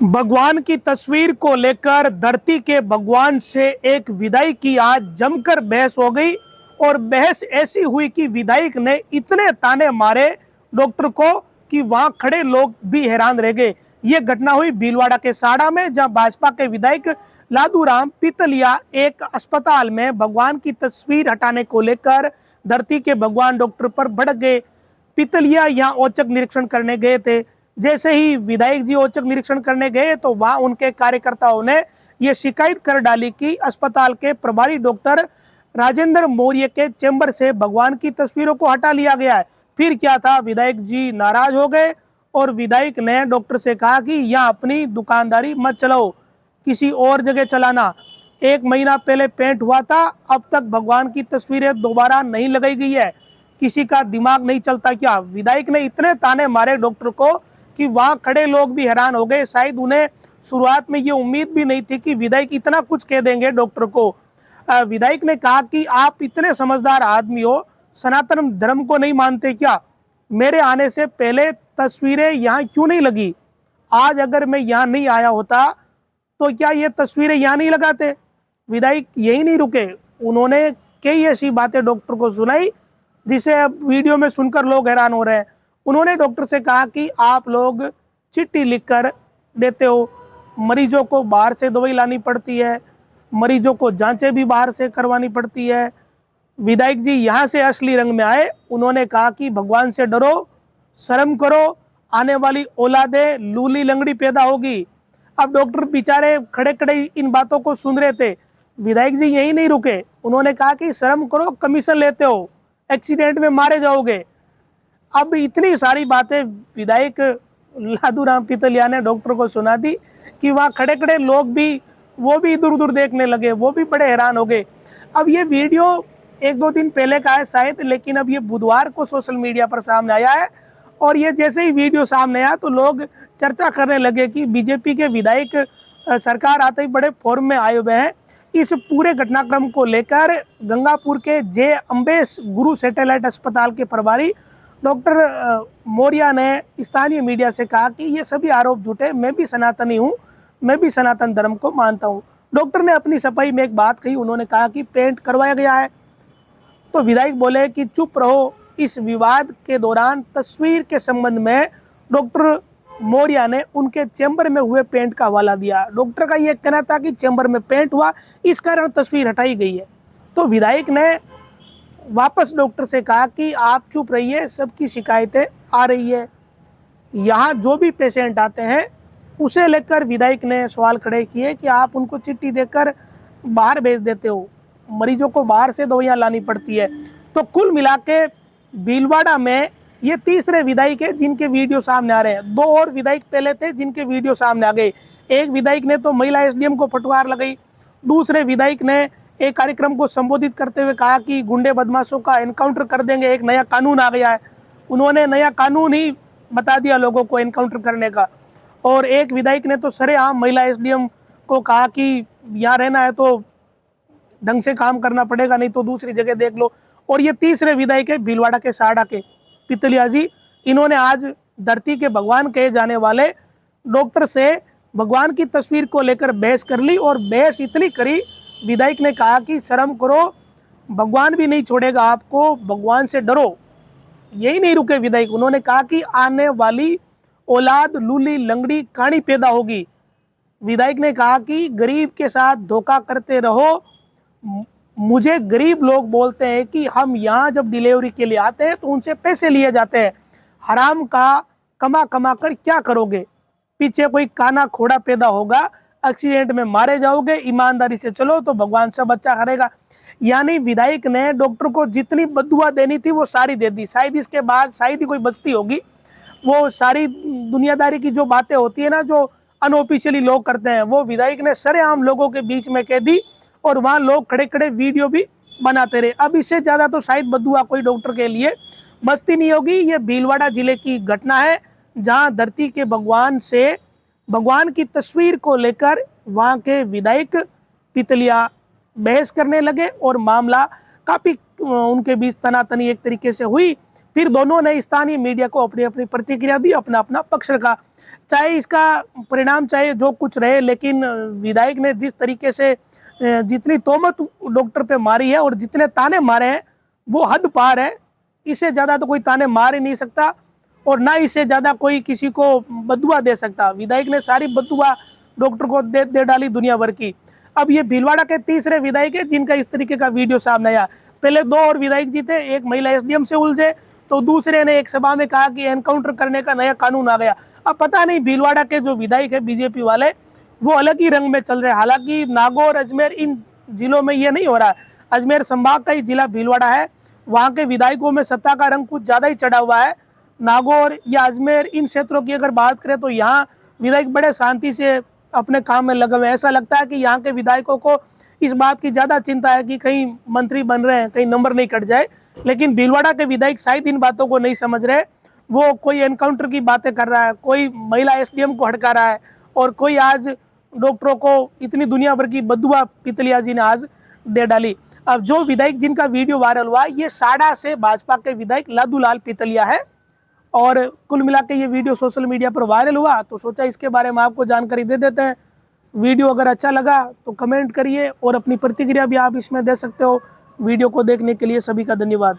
भगवान की तस्वीर को लेकर धरती के भगवान से एक विधायक की आज जमकर बहस हो गई और बहस ऐसी हुई कि विधायक ने इतने ताने मारे डॉक्टर को कि वहां खड़े लोग भी हैरान रह गए। ये घटना हुई भीलवाड़ा के साड़ा में, जहां भाजपा के विधायक लादूराम पितलिया एक अस्पताल में भगवान की तस्वीर हटाने को लेकर धरती के भगवान डॉक्टर पर भड़क गए। पितलिया यहां औचक निरीक्षण करने गए थे। जैसे ही विधायक जी औचक निरीक्षण करने गए तो वहां उनके कार्यकर्ताओं ने यह शिकायत कर डाली कि अस्पताल के प्रभारी डॉक्टर राजेंद्र मौर्य के चैम्बर से भगवान की तस्वीरों को हटा लिया गया है। फिर क्या था, विधायक जी नाराज हो गए और विधायक ने डॉक्टर से कहा कि यहाँ अपनी दुकानदारी मत चलाओ, किसी और जगह चलाना। 1 महीना पहले पेंट हुआ था, अब तक भगवान की तस्वीरें दोबारा नहीं लगाई गई है। किसी का दिमाग नहीं चलता क्या? विधायक ने इतने ताने मारे डॉक्टर को कि वहां खड़े लोग भी हैरान हो गए। शायद उन्हें शुरुआत में ये उम्मीद भी नहीं थी कि विधायक इतना कुछ कह देंगे डॉक्टर को। विधायक ने कहा कि आप इतने समझदार आदमी हो, सनातन धर्म को नहीं मानते क्या? मेरे आने से पहले तस्वीरें यहाँ क्यों नहीं लगी? आज अगर मैं यहाँ नहीं आया होता तो क्या ये तस्वीरें यहाँ नहीं लगाते? विधायक यही नहीं रुके, उन्होंने कई ऐसी बातें डॉक्टर को सुनाई जिसे अब वीडियो में सुनकर लोग हैरान हो रहे हैं। उन्होंने डॉक्टर से कहा कि आप लोग चिट्ठी लिखकर देते हो, मरीजों को बाहर से दवाई लानी पड़ती है, मरीजों को जांचें भी बाहर से करवानी पड़ती है। विधायक जी यहाँ से असली रंग में आए। उन्होंने कहा कि भगवान से डरो, शर्म करो, आने वाली औलादे लूली लंगड़ी पैदा होगी। अब डॉक्टर बेचारे खड़े खड़े इन बातों को सुन रहे थे। विधायक जी यही नहीं रुके, उन्होंने कहा कि शर्म करो, कमीशन लेते हो, एक्सीडेंट में मारे जाओगे। अब इतनी सारी बातें विधायक लादूराम पितलिया ने डॉक्टर को सुना दी कि वहाँ खड़े खड़े लोग भी वो भी इधर उधर देखने लगे, वो भी बड़े हैरान हो गए। अब ये वीडियो 1-2 दिन पहले का है शायद, लेकिन अब ये बुधवार को सोशल मीडिया पर सामने आया है और ये जैसे ही वीडियो सामने आया तो लोग चर्चा करने लगे कि बीजेपी के विधायक सरकार आते ही बड़े फॉर्म में आए हुए हैं। इस पूरे घटनाक्रम को लेकर गंगापुर के जे अम्बेश गुरु सैटेलाइट अस्पताल के प्रभारी डॉक्टर मौर्य ने स्थानीय मीडिया से कहा कि ये सभी आरोप झूठे, मैं भी सनातनी हूँ, मैं भी सनातन धर्म को मानता हूँ। डॉक्टर ने अपनी सफाई में एक बात कही, उन्होंने कहा कि पेंट करवाया गया है। तो विधायक बोले कि चुप रहो। इस विवाद के दौरान तस्वीर के संबंध में डॉक्टर मौर्य ने उनके चैम्बर में हुए पेंट का हवाला दिया। डॉक्टर का यह कहना था कि चैम्बर में पेंट हुआ, इस कारण तस्वीर हटाई गई है। तो विधायक ने वापस डॉक्टर से कहा कि आप चुप रहिए, सबकी शिकायतें आ रही है, यहाँ जो भी पेशेंट आते हैं उसे लेकर विधायक ने सवाल खड़े किए कि आप उनको चिट्ठी देकर बाहर भेज देते हो, मरीजों को बाहर से दवाइयाँ लानी पड़ती है। तो कुल मिला के भीलवाड़ा में ये तीसरे विधायक है जिनके वीडियो सामने आ रहे हैं। 2 और विधायक पहले थे जिनके वीडियो सामने आ गए। एक विधायक ने तो महिला एसडीएम को फटकार लगाई, दूसरे विधायक ने एक कार्यक्रम को संबोधित करते हुए कहा कि गुंडे बदमाशों का एनकाउंटर कर देंगे, एक नया कानून आ गया है। उन्होंने नया कानून ही बता दिया लोगों को एनकाउंटर करने का। और एक विधायक ने तो सरेआम महिला एसडीएम को कहा कि यहाँ रहना है तो ढंग से काम करना पड़ेगा, नहीं तो दूसरी जगह देख लो। और ये तीसरे विधायक है भीलवाड़ा के साड़ा के पितलिया जी। इन्होंने आज धरती के भगवान कहे जाने वाले डॉक्टर से भगवान की तस्वीर को लेकर बहस कर ली और बहस इतनी करी, विधायक ने कहा कि शर्म करो, भगवान भी नहीं छोड़ेगा आपको, भगवान से डरो। यही नहीं रुके विधायक, उन्होंने कहा कि आने वाली औलाद लूली लंगड़ी काणी पैदा होगी। विधायक ने कहा कि गरीब के साथ धोखा करते रहो। मुझे गरीब लोग बोलते हैं कि हम यहाँ जब डिलीवरी के लिए आते हैं तो उनसे पैसे लिए जाते हैं, हराम का कमा कमा कर क्या करोगे? पीछे कोई काना खोड़ा पैदा होगा, एक्सीडेंट में मारे जाओगे, ईमानदारी से चलो तो भगवान सब अच्छा करेगा। यानी विधायक ने डॉक्टर को जितनी बददुआ देनी थी वो सारी दे दी। शायद इसके बाद शायद ही कोई बचती होगी। वो सारी दुनियादारी की जो बातें होती है ना, जो अनऑफिशियली लोग करते हैं, वो विधायक ने सरेआम लोगों के बीच में कह दी और वहाँ लोग खड़े खड़े वीडियो भी बनाते रहे। अब इससे ज़्यादा तो शायद बददुआ कोई डॉक्टर के लिए बचती नहीं होगी। ये भीलवाड़ा जिले की घटना है जहाँ धरती के भगवान से भगवान की तस्वीर को लेकर वहाँ के विधायक पितलिया बहस करने लगे और मामला काफ़ी उनके बीच तनातनी एक तरीके से हुई। फिर दोनों ने स्थानीय मीडिया को अपनी अपनी प्रतिक्रिया दी, अपना अपना पक्ष रखा। चाहे इसका परिणाम चाहे जो कुछ रहे, लेकिन विधायक ने जिस तरीके से जितनी तोहमत डॉक्टर पे मारी है और जितने ताने मारे हैं वो हद पार है। इससे ज्यादा तो कोई ताने मार ही नहीं सकता और ना इससे ज्यादा कोई किसी को बदुआ दे सकता। विधायक ने सारी बदुआ डॉक्टर को दे डाली दुनिया भर की। अब ये भीलवाड़ा के तीसरे विधायक है जिनका इस तरीके का वीडियो सामने आया। पहले 2 और विधायक जी थे, एक महिला एसडीएम से उलझे तो दूसरे ने एक सभा में कहा कि एनकाउंटर करने का नया कानून आ गया। अब पता नहीं भीलवाड़ा के जो विधायक है बीजेपी वाले वो अलग ही रंग में चल रहे हैं। हालांकि नागौर, अजमेर इन जिलों में ये नहीं हो रहा है। अजमेर संभाग का ही जिला भीलवाड़ा है, वहां के विधायकों में सत्ता का रंग कुछ ज्यादा ही चढ़ा हुआ है। नागौर या अजमेर इन क्षेत्रों की अगर बात करें तो यहाँ विधायक बड़े शांति से अपने काम में लगे हुए। ऐसा लगता है कि यहाँ के विधायकों को इस बात की ज्यादा चिंता है कि कहीं मंत्री बन रहे हैं, कहीं नंबर नहीं कट जाए। लेकिन भीलवाड़ा के विधायक शायद इन बातों को नहीं समझ रहे। वो कोई एनकाउंटर की बातें कर रहा है, कोई महिला एसडीएम को हड़का रहा है और कोई आज डॉक्टरों को इतनी दुनिया भर की बदुआ पितलिया जी ने आज दे डाली। अब जो विधायक जिनका वीडियो वायरल हुआ ये साड़ा से भाजपा के विधायक लादूलाल पितलिया है और कुल मिला के ये वीडियो सोशल मीडिया पर वायरल हुआ तो सोचा इसके बारे में आपको जानकारी दे देते हैं। वीडियो अगर अच्छा लगा तो कमेंट करिए और अपनी प्रतिक्रिया भी आप इसमें दे सकते हो। वीडियो को देखने के लिए सभी का धन्यवाद।